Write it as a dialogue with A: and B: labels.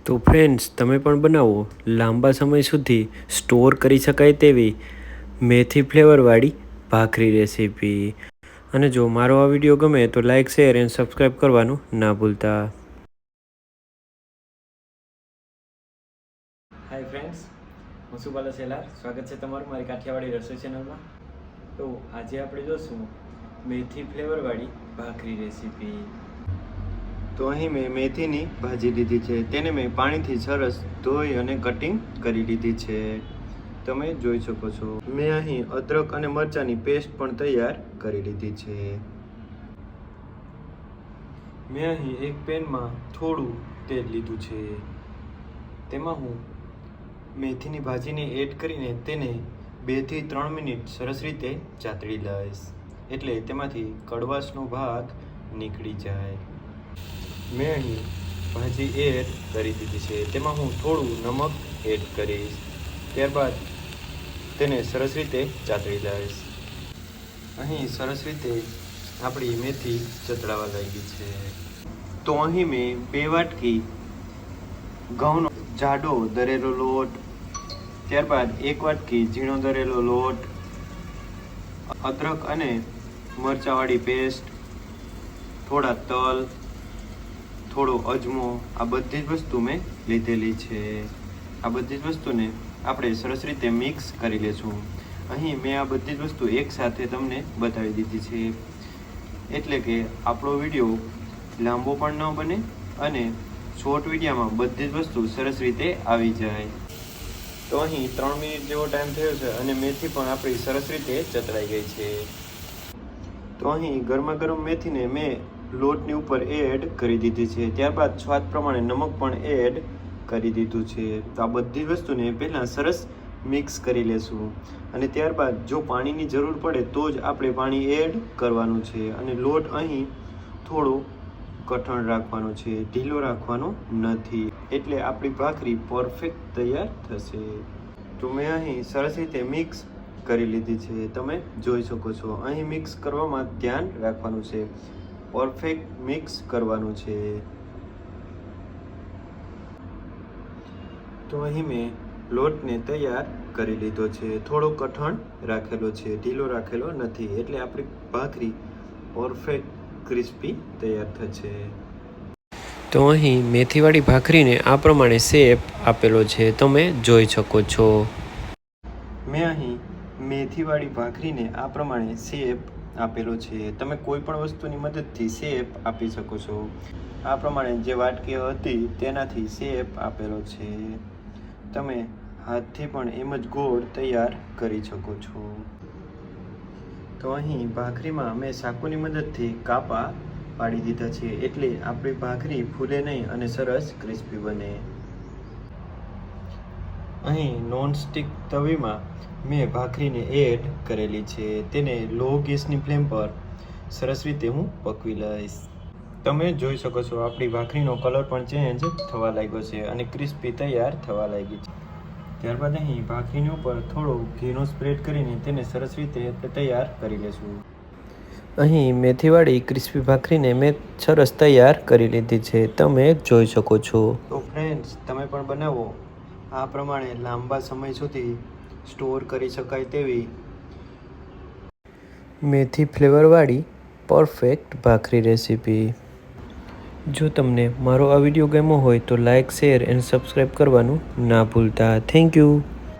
A: તો ફ્રેન્ડ્સ, તમે પણ બનાવો લાંબા સમય સુધી સ્ટોર કરી શકાય તેવી મેથી ફ્લેવરવાળી ભાખરી રેસીપી. અને જો મારો આ વિડીયો ગમે તો લાઇક, શેર એન્ડ સબસ્ક્રાઈબ કરવાનું ના ભૂલતા.
B: હાય ફ્રેન્ડ્સ, હું છું બાલા સેલાર. સ્વાગત છે તમારું મારી કાઠિયાવાડી રસોઈ ચેનલમાં. તો આજે આપણે જોશું મેથી ફ્લેવરવાળી ભાખરી રેસીપી. તો અહીં મેં મેથીની ભાજી લીધી છે. તેને મેં પાણીથી સરસ ધોઈ અને કટિંગ કરી લીધી છે. તમે જોઈ શકો છો. મેં અહીં અદરક અને મરચાંની પેસ્ટ પણ તૈયાર કરી લીધી છે. મેં અહીં એક પેનમાં થોડું તેલ લીધું છે. તેમાં હું મેથીની ભાજીને એડ કરીને તેને 2 થી 3 મિનિટ સરસ રીતે ચાતળી લઈશ, એટલે તેમાંથી કડવાશનો ભાગ નીકળી જાય. મેં અહીં ભાજી એડ કરી દીધી છે. તેમાં હું થોડું નમક એડ કરીશ. ત્યારબાદ તેને સરસ રીતે ચાતળી લઈશ. અહીં સરસ રીતે આપણી મેથી ચતળાવા લાગી છે. તો અહીં મેં 2 વાટકી ઘઉંનો જાડો દરેલો લોટ, ત્યારબાદ 1 વાટકી ઝીણો દરેલો લોટ, અદરક અને મરચાંવાળી પેસ્ટ, થોડા તલ, થોડો અજમો, આ બધી જ વસ્તુ મેં લીધેલી છે. આ બધી જ વસ્તુને આપણે સરસ રીતે મિક્સ કરી લેશું. અહીં મેં આ બધી જ વસ્તુ એકસાથે તમને બતાવી દીધી છે, એટલે કે આપણો વિડીયો લાંબો પણ ન બને અને શોર્ટ વિડીયોમાં બધી જ વસ્તુ સરસ રીતે આવી જાય. તો અહીં 3 મિનિટ જેવો ટાઈમ થયો છે અને મેથી પણ આપણી સરસ રીતે ચતળાઈ ગઈ છે. તો અહીં ગરમા ગરમ મેથીને મેં લોટની ઉપર એડ કરી દીધી છે. ત્યારબાદ સ્વાદ પ્રમાણે નમક પણ એડ કરી દીધું છે. તો આ બધી વસ્તુને પહેલાં સરસ મિક્સ કરી લેશું અને ત્યારબાદ જો પાણીની જરૂર પડે તો જ આપણે પાણી એડ કરવાનું છે. અને લોટ અહીં થોડો કઠણ રાખવાનો છે, ઢીલો રાખવાનો નથી, એટલે આપણી ભાખરી પરફેક્ટ તૈયાર થશે. તો મેં અહીં સરસ રીતે મિક્સ કરી લીધી છે. તમે જોઈ શકો છો. અહીં મિક્સ કરવામાં ધ્યાન રાખવાનું છે, પરફેક્ટ મિક્સ કરવાનું છે. તો અહીં મેં લોટને તૈયાર કરી લીધો છે. થોડો કઠણ રાખેલો છે, ઢીલો રાખેલો નથી, એટલે આપણી ભાખરી પરફેક્ટ ક્રિસ્પી તૈયાર થશે.
A: તો અહીં મેથીવાળી ભાખરીને આ પ્રમાણે શેપ આપેલો છે, તમે જોઈ શકો છો.
B: મેં અહીં મેથીવાળી ભાખરીને આ પ્રમાણે શેપ આપેલો છે. તમે કોઈ પણ વસ્તુની મદદથી શેપ આપી શકો છો. આ પ્રમાણે જે વાટકી હતી તેનાથી શેપ આપેલો છે. તમે હાથથી પણ એમ જ ગોળ તૈયાર કરી શકો છો. તો અહીં ભાખરીમાં મેં ચાકુની મદદથી કાપા પાડી દીધા છે, એટલે આપણી ભાખરી ફૂલે નહીં અને સરસ ક્રિસ્પી બને. અહીં નોનસ્ટિક તવીમાં મેં ભાખરીને એડ કરેલી છે. તેને લો ગેસની ફ્લેમ પર સરસ રીતે હું પકવી લઈશ. તમે જોઈ શકો છો આપણી ભાખરીનો કલર પણ ચેન્જ થવા લાગ્યો છે અને ક્રિસ્પી તૈયાર થવા લાગી છે. ત્યારબાદ અહીં ભાખરીની ઉપર થોડો ઘીનો સ્પ્રેડ કરીને તેને સરસ રીતે તૈયાર કરી લેશું.
A: અહીં મેથીવાળી ક્રિસ્પી ભાખરીને મેં સરસ તૈયાર કરી લીધી છે, તમે જોઈ શકો છો.
B: તો ફ્રેન્ડ્સ, તમે પણ બનાવો આ પ્રમાણે લાંબા સમય સુધી સ્ટોર કરી શકાય તેવી
A: મેથી ફ્લેવરવાળી પરફેક્ટ ભાખરી રેસીપી. જો તમને મારો આ વિડીયો ગમ્યો હોય તો લાઇક, શેર એન્ડ સબસ્ક્રાઈબ કરવાનું ના ભૂલતા. Thank you.